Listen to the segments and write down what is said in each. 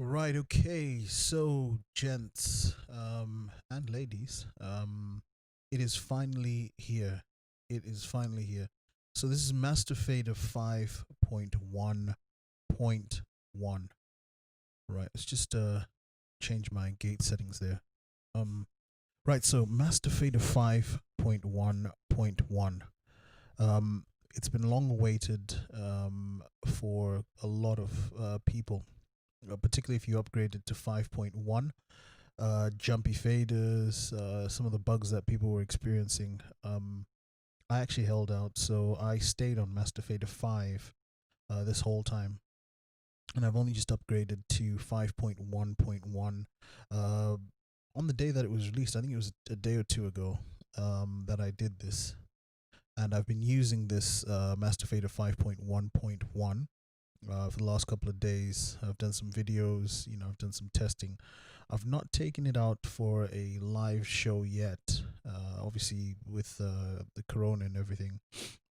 Right, okay. So, gents and ladies, it is finally here. It is finally here. So, this is Master Fader 5.1.1. Right, let's just change my gate settings there. Um right, so Master Fader 5.1.1. It's been long awaited for a lot of people, particularly if you upgraded to 5.1. Jumpy faders, some of the bugs that people were experiencing. I actually held out, so I stayed on Master Fader 5 this whole time, and I've only just upgraded to 5.1.1 uh, on the day that it was released. I think it was a day or two ago that I did this, and I've been using this Master Fader 5.1.1 for the last couple of days. I've done some videos, I've done some testing. I've not taken it out for a live show yet. Obviously, with the corona and everything,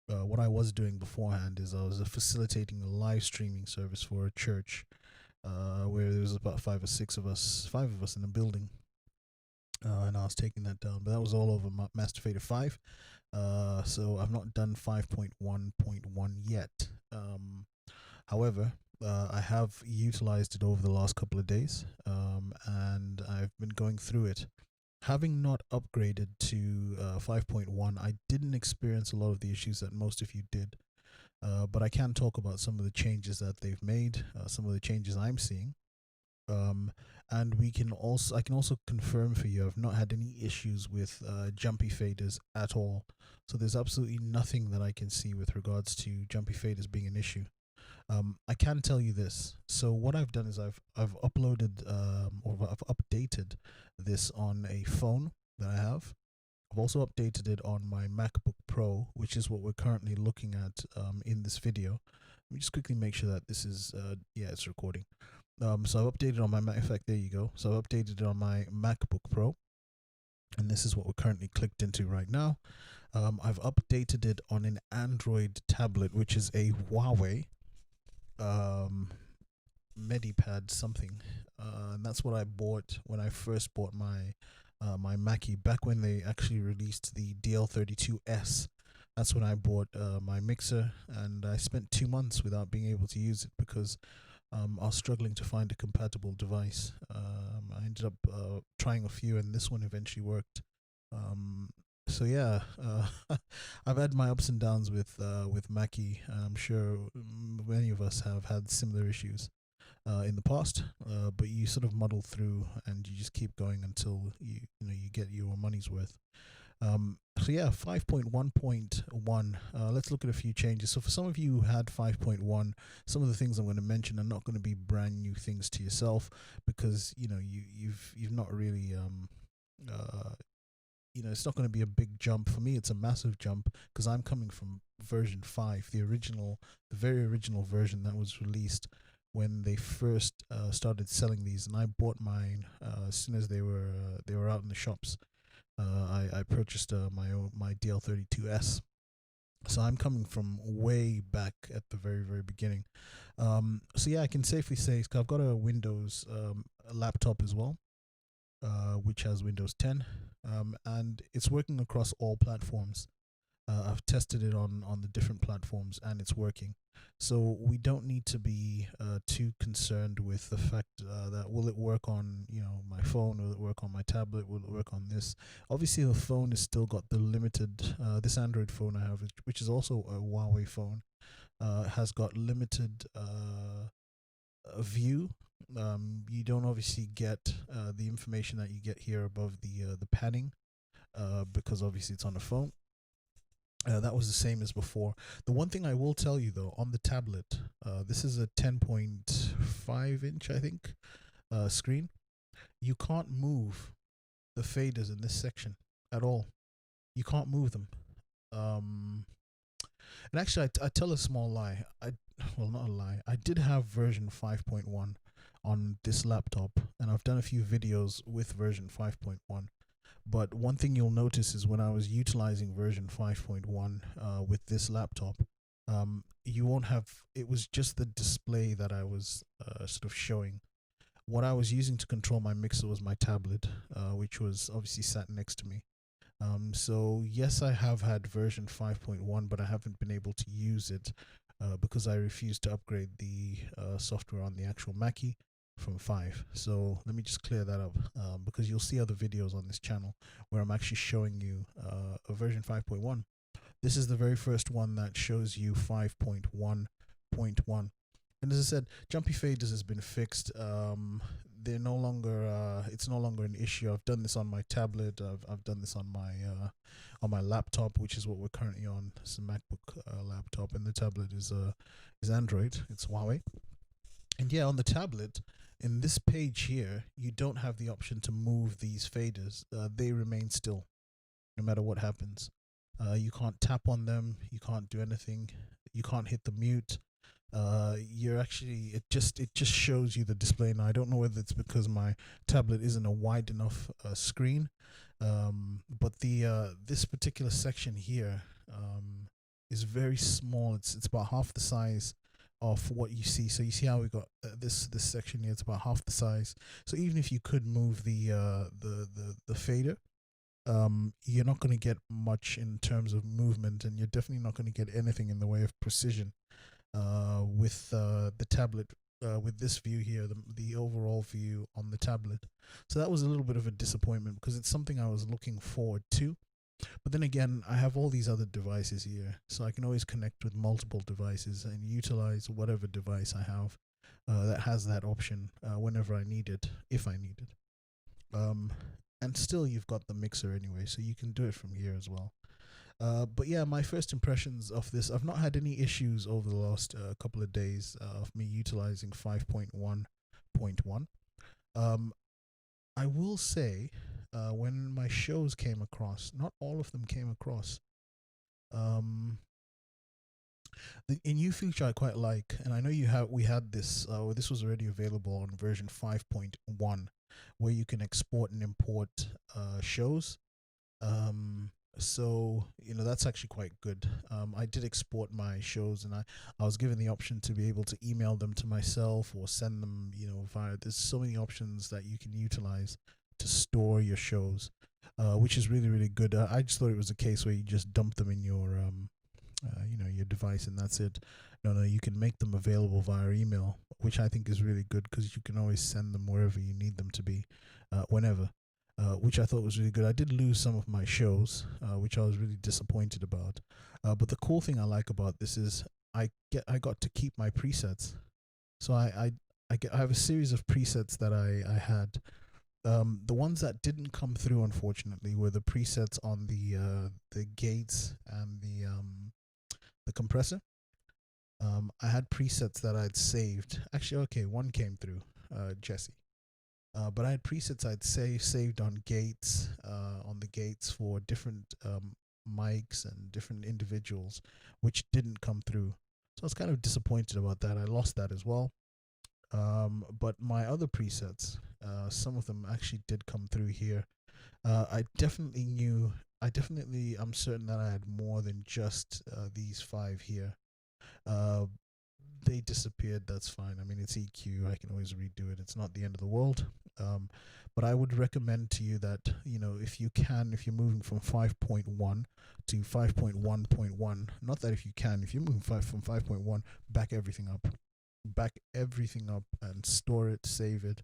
what I was doing beforehand is I was facilitating a live streaming service for a church where there was about five of us in the building. And I was taking that down, but that was all over Master Fader 5. So I've not done 5.1.1 yet. However, I have utilized it over the last couple of days, and I've been going through it. Having not upgraded to 5.1, I didn't experience a lot of the issues that most of you did. But I can talk about some of the changes that they've made, some of the changes I'm seeing. Um, and I can also confirm for you, I've not had any issues with jumpy faders at all. So there's absolutely nothing that I can see with regards to jumpy faders being an issue. I can tell you this. So what I've done is I've uploaded or I've updated this on a phone that I have. I've also updated it on my MacBook Pro, which is what we're currently looking at in this video. Let me just quickly make sure that this is yeah, it's recording. So I've updated on my Mac. In fact, there you go. So I've updated it on my MacBook Pro, and this is what we're currently clicked into right now. I've updated it on an Android tablet, which is a Huawei um, Medipad something, and that's what I bought when I first bought my Mackie back when they actually released the DL32S. That's when I bought my mixer, and I spent 2 months without being able to use it because I was struggling to find a compatible device. I ended up trying a few, and this one eventually worked. So yeah, I've had my ups and downs with Mackie. I'm sure many of us have had similar issues in the past, but you sort of muddle through and you just keep going until you get your money's worth. So yeah, 5.1.1. Let's look at a few changes. So for some of you who had 5.1, some of the things I'm going to mention are not going to be brand new things to yourself because you've not really uh, it's not going to be a big jump. For me, it's a massive jump because I'm coming from version 5, the very original version that was released when they first started selling these, and I bought mine as soon as they were out in the shops. I purchased my DL32S, so I'm coming from way back at the very very beginning. So yeah, I can safely say, cause I've got a Windows laptop as well, which has Windows 10, and it's working across all platforms. I've tested it on the different platforms, and it's working. So we don't need to be too concerned with the fact that will it work on my phone, will it work on my tablet, will it work on this. Obviously, the phone has still got the limited. This Android phone I have, which is also a Huawei phone, has got limited view. You don't obviously get the information that you get here above the panning because obviously it's on a phone. That was the same as before. The one thing I will tell you though, on the tablet, this is a 10.5 inch, I think, screen. You can't move the faders in this section at all. You can't move them. Um, and actually, I tell a small lie. Well, not a lie. I did have version 5.1 on this laptop, and I've done a few videos with version 5.1. But one thing you'll notice is when I was utilizing version 5.1 with this laptop, you won't have, it was just the display that I was sort of showing. What I was using to control my mixer was my tablet, which was obviously sat next to me. So yes, I have had version 5.1, but I haven't been able to use it because I refused to upgrade the software on the actual Mackie from 5. So let me just clear that up, because you'll see other videos on this channel where I'm actually showing you a version 5.1. This is the very first one that shows you 5.1.1. And as I said, jumpy faders has been fixed. They're no longer. It's no longer an issue. I've done this on my tablet. I've done this on my laptop, which is what we're currently on. It's a MacBook laptop, and the tablet is Android. It's Huawei. And yeah, on the tablet, in this page here, you don't have the option to move these faders. They remain still, no matter what happens. You can't tap on them. You can't do anything. You can't hit the mute. You're actually, it just shows you the display now. I don't know whether it's because my tablet isn't a wide enough screen, but the this particular section here is very small. It's about half the size of what you see. So you see how we got this section here. It's about half the size. So even if you could move the fader, you're not going to get much in terms of movement, and you're definitely not going to get anything in the way of precision with the tablet, with this view here, the overall view on the tablet. So that was a little bit of a disappointment because it's something I was looking forward to. But then again, I have all these other devices here, so I can always connect with multiple devices and utilize whatever device I have that has that option whenever I need it, if I need it. And still, you've got the mixer anyway, so you can do it from here as well. But yeah, my first impressions of this, I've not had any issues over the last couple of days of me utilizing 5.1.1. I will say, when my shows came across, not all of them came across. Um, a new feature I quite like, and I know we had this, this was already available on version 5.1, where you can export and import shows. So that's actually quite good. I did export my shows, and I was given the option to be able to email them to myself or send them via. There's so many options that you can utilize to store your shows, which is really, really good. I just thought it was a case where you just dump them in your your device and that's it. No, you can make them available via email, which I think is really good because you can always send them wherever you need them to be, whenever. Which I thought was really good. I did lose some of my shows, which I was really disappointed about. But the cool thing I like about this is I got to keep my presets. So I have a series of presets that I had. The ones that didn't come through, unfortunately, were the presets on the gates and the compressor. I had presets that I'd saved. Actually, okay, one came through, Jesse. But I had presets I'd saved on gates, on the gates for different mics and different individuals, which didn't come through. So I was kind of disappointed about that. I lost that as well. But my other presets, some of them actually did come through here. I'm certain that I had more than just these 5 here. They disappeared. That's fine. I mean, it's EQ. I can always redo it. It's not the end of the world. But I would recommend to you that, if you can, if you're moving from 5.1 to 5.1.1, not that if you're moving from 5.1, back everything up and store it, save it,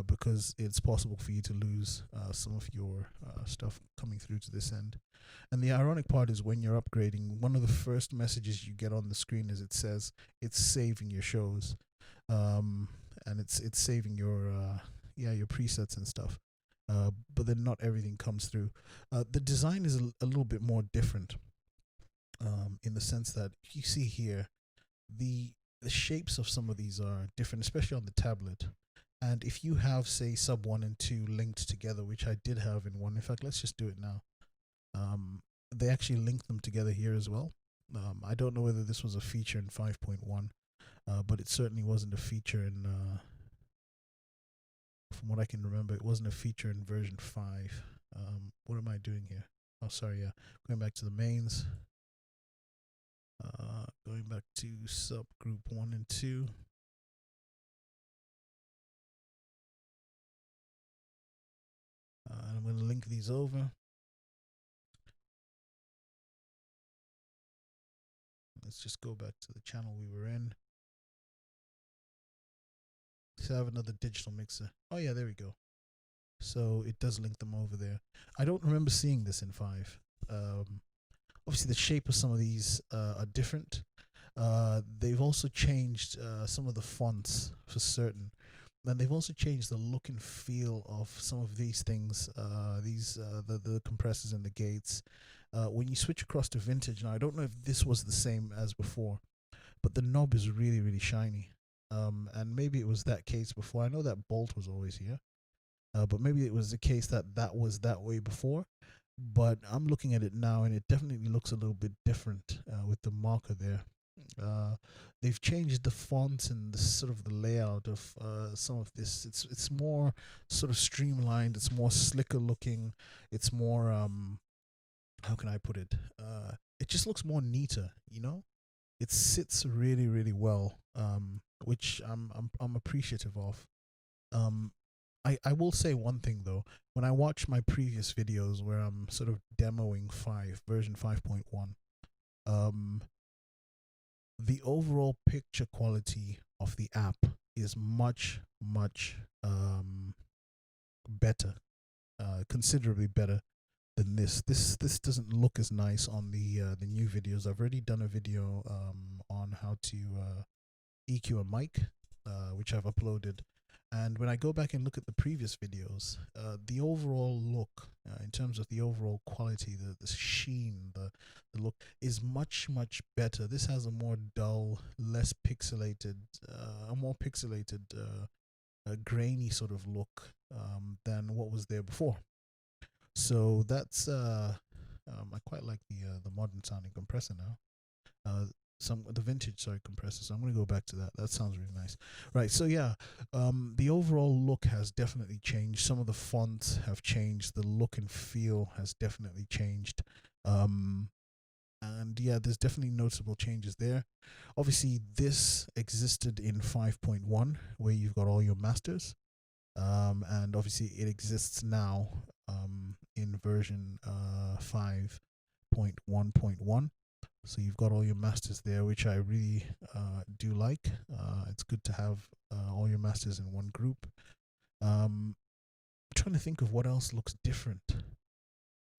because it's possible for you to lose some of your stuff coming through to this end. And the ironic part is when you're upgrading, one of the first messages you get on the screen is it says it's saving your shows, and it's saving your your presets and stuff. But then not everything comes through. The design is a little bit more different, in the sense that you see here, the shapes of some of these are different, especially on the tablet. And if you have, say, sub 1 and 2 linked together, which I did have in one, in fact, let's just do it now. They actually link them together here as well. I don't know whether this was a feature in 5.1, but it certainly wasn't a feature in, from what I can remember, it wasn't a feature in version 5. What am I doing here? Oh, sorry, yeah. Going back to the mains. Going back to subgroup 1 and 2. And I'm going to link these over. Let's just go back to the channel we were in. Let's have another digital mixer. Oh yeah, there we go. So it does link them over there. I don't remember seeing this in 5. Obviously the shape of some of these are different. They've also changed some of the fonts for certain. And they've also changed the look and feel of some of these things, the compressors and the gates. When you switch across to vintage, now I don't know if this was the same as before, but the knob is really, really shiny. And maybe it was that case before. I know that bolt was always here, but maybe it was the case that that was that way before. But I'm looking at it now, and it definitely looks a little bit different with the marker there. They've changed the fonts and the sort of the layout of some of this. It's more sort of streamlined. It's more slicker looking. It's more how can I put it? It just looks more neater. You know, it sits really, really well, which I'm appreciative of. I will say one thing though. When I watch my previous videos where I'm sort of demoing version 5.1, the overall picture quality of the app is much better, considerably better than this. This doesn't look as nice on the new videos. I've already done a video on how to EQ a mic, which I've uploaded. And when I go back and look at the previous videos, the overall look, in terms of the overall quality, the sheen, the look is much better. This has a more dull, less pixelated, a more pixelated, grainy sort of look than what was there before. So that's I quite like the modern sounding compressor now. The vintage compressor. So I'm going to go back to that. That sounds really nice. Right. So yeah, the overall look has definitely changed. Some of the fonts have changed. The look and feel has definitely changed. And yeah, there's definitely noticeable changes there. Obviously, this existed in 5.1 where you've got all your masters. And obviously it exists now in version 5.1.1. So you've got all your masters there, which I really do like. It's good to have all your masters in one group. I'm trying to think of what else looks different.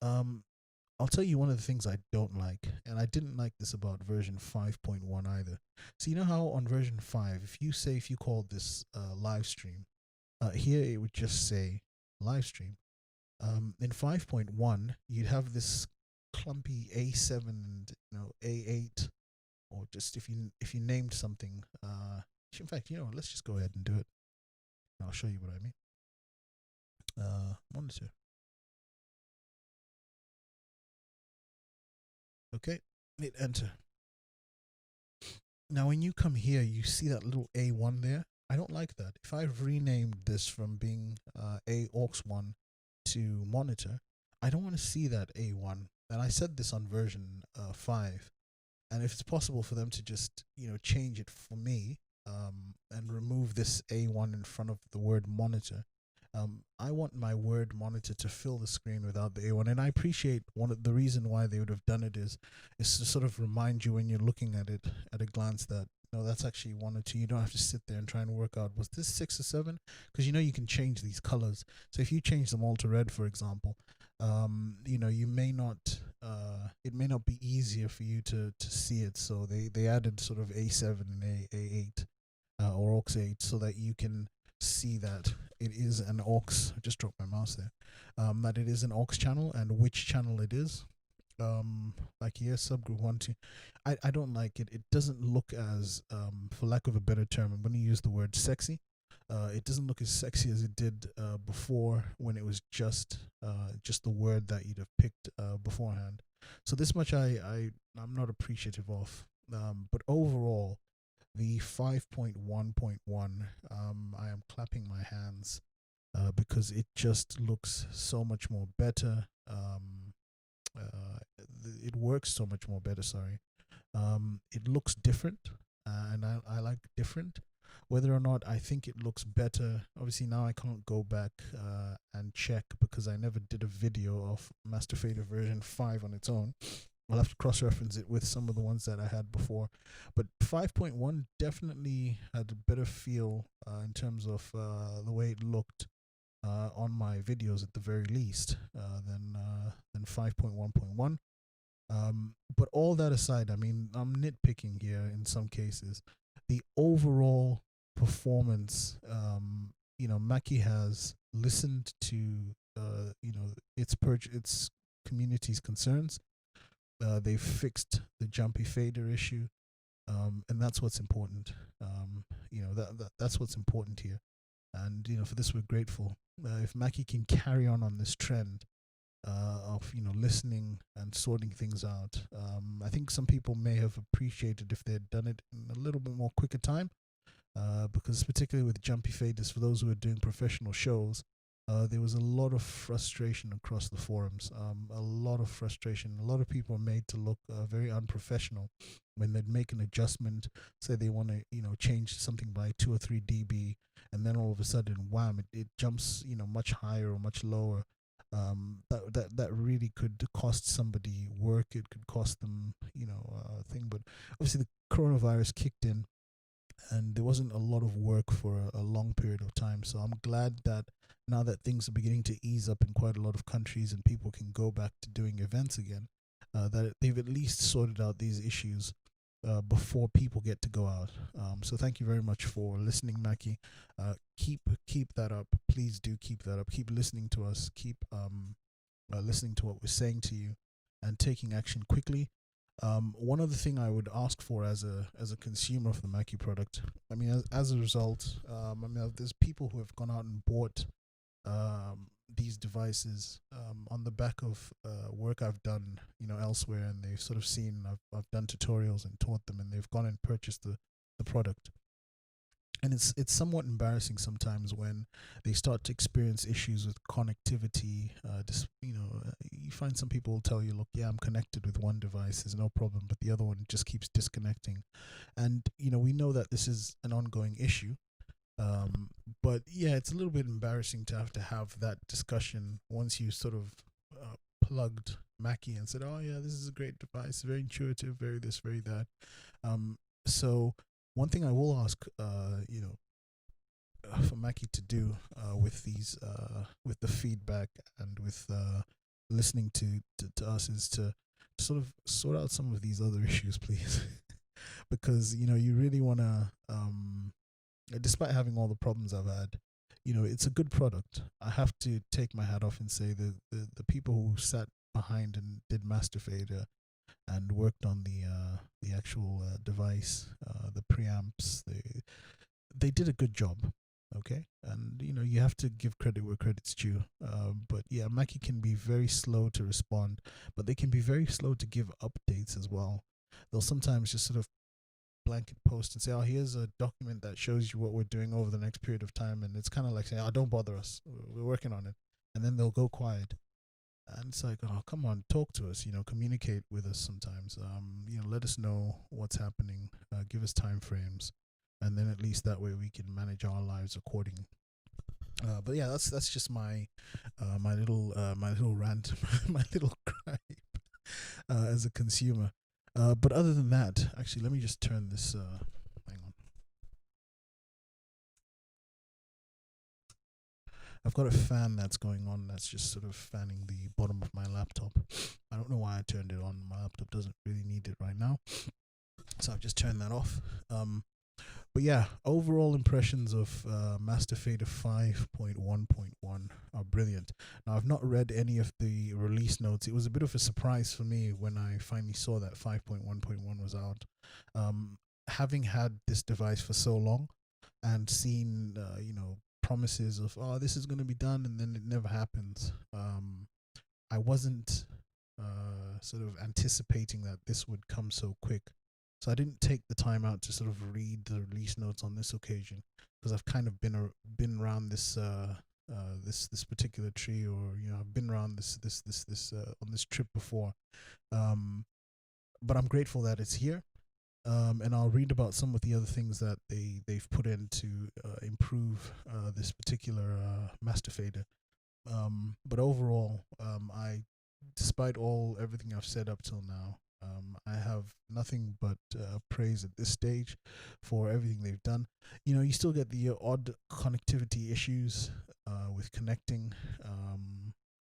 I'll tell you one of the things I don't like, and I didn't like this about version 5.1 either. So you know how on version 5, if you called this live stream, here it would just say live stream. In 5.1, you'd have this clumpy A7 and A8, or just if you named something. In fact, let's just go ahead and do it. I'll show you what I mean. Monitor. Okay, hit enter. Now when you come here, you see that little A1 there. I don't like that. If I've renamed this from being AUX1 to monitor, I don't want to see that A1. And I said this on version 5. And if it's possible for them to just, change it for me and remove this A1 in front of the word monitor. I want my word monitor to fill the screen without the A1. And I appreciate the reason why they would have done it is to sort of remind you when you're looking at it at a glance that, that's actually 1 or 2. You don't have to sit there and try and work out, was this 6 or 7? Because you can change these colors. So if you change them all to red, for example, you may not, it may not be easier for you to see it. So they added sort of A7 and A8 or AUX 8 so that you can see that it is an AUX. I just dropped my mouse there. That it is an AUX channel and which channel it is. Like here, subgroup 1, 2. I don't like it. It doesn't look as, for lack of a better term, I'm going to use the word sexy. It doesn't look as sexy as it did before when it was just the word that you'd have picked beforehand. So this much I'm not appreciative of. But overall, the 5.1.1, I am clapping my hands because it just looks so much more better. It works so much more better, sorry. It looks different, and I like different. Whether or not I think it looks better, obviously now I can't go back and check because I never did a video of Master Fader version 5 on its own. I'll have to cross-reference it with some of the ones that I had before, but 5.1 definitely had a better feel in terms of the way it looked on my videos at the very least than 5.1.1. But all that aside, I mean, I'm nitpicking here in some cases. The overall performance, Mackie has listened to, its community's concerns. They've fixed the jumpy fader issue, and that's what's important. That's what's important here, and for this we're grateful. If Mackie can carry on this trend of listening and sorting things out, I think some people may have appreciated if they had done it in a little bit more quicker time, because particularly with jumpy faders, for those who are doing professional shows, there was a lot of frustration across the forums. A lot of frustration. A lot of people are made to look very unprofessional when they'd make an adjustment. Say they want to, change something by 2 or 3 dB, and then all of a sudden, wham! It jumps, much higher or much lower. That really could cost somebody work. It could cost them, thing. But obviously, the coronavirus kicked in, and there wasn't a lot of work for a long period of time. So I'm glad that now that things are beginning to ease up in quite a lot of countries and people can go back to doing events again, that they've at least sorted out these issues before people get to go out. So thank you very much for listening, Mackie. Keep that up. Please do keep that up. Keep listening to us. Keep listening to what we're saying to you, and taking action quickly. One other thing I would ask for as a consumer of the Mackie product, I mean, as a result, there's people who have gone out and bought these devices on the back of work I've done, elsewhere, and they've sort of seen I've done tutorials and taught them, and they've gone and purchased the product. And it's somewhat embarrassing sometimes when they start to experience issues with connectivity. You find some people will tell you, look, yeah, I'm connected with one device, there's no problem, but the other one just keeps disconnecting. And we know that this is an ongoing issue. But yeah, it's a little bit embarrassing to have that discussion once you sort of plugged Mackie and said, oh yeah, this is a great device, very intuitive, very this, very that. So one thing I will ask, for Mackie to do with these, with the feedback and with listening to us, is to sort of sort out some of these other issues, please, because you really want to, despite having all the problems I've had, it's a good product. I have to take my hat off and say the people who sat behind and did Master Fader and worked on the actual device, the preamps, they did a good job. Okay, and you have to give credit where credit's due. But yeah, Mackie can be very slow to respond, but they can be very slow to give updates as well. They'll sometimes just sort of blanket post and say, oh, here's a document that shows you what we're doing over the next period of time, and it's kind of like saying, oh, don't bother us, we're working on it, and then they'll go quiet. And it's like, oh, come on, talk to us, communicate with us sometimes. Let us know what's happening, give us time frames, and then at least that way we can manage our lives accordingly. But yeah, that's just my little rant, my little gripe as a consumer. But other than that, actually, let me just turn this. Hang on. I've got a fan that's going on that's just sort of fanning the bottom of my laptop. I don't know why I turned it on. My laptop doesn't really need it right now, so I've just turned that off. But yeah, overall impressions of Master Fader 5.1.1 are brilliant. Now, I've not read any of the release notes. It was a bit of a surprise for me when I finally saw that 5.1.1 was out. Having had this device for so long and seen, promises of, oh, this is going to be done, and then it never happens. I wasn't sort of anticipating that this would come so quick. So I didn't take the time out to sort of read the release notes on this occasion, because I've kind of been around this this particular tree, or I've been around this on this trip before. But I'm grateful that it's here. and I'll read about some of the other things that they've put in to improve this particular master fader. But overall, despite everything I've said up till now, I have nothing but praise at this stage for everything they've done. You still get the odd connectivity issues with connecting,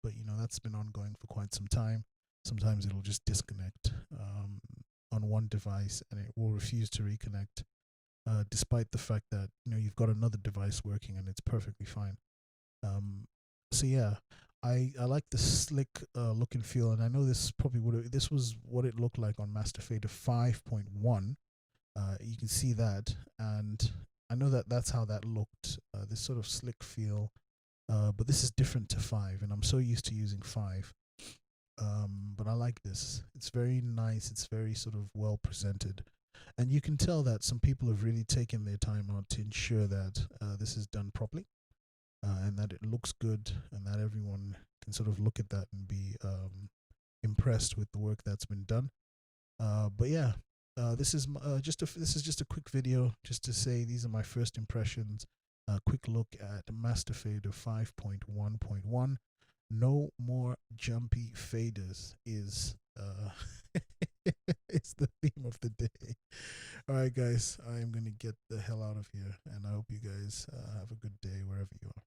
but that's been ongoing for quite some time. Sometimes it'll just disconnect on one device and it will refuse to reconnect, despite the fact that you've got another device working and it's perfectly fine. Um, so yeah, I like the slick look and feel, and I know this was what it looked like on Master Fader 5.1. You can see that, and I know that that's how that looked. This sort of slick feel, but this is different to 5, and I'm so used to using 5. But I like this. It's very nice. It's very sort of well presented, and you can tell that some people have really taken their time out to ensure that this is done properly, and that it looks good, and that everyone can sort of look at that and be impressed with the work that's been done. But yeah, this is just a quick video just to say these are my first impressions. A quick look at Master Fader 5.1.1. No more jumpy faders is it's the theme of the day. All right, guys, I am gonna get the hell out of here, and I hope you guys have a good day wherever you are.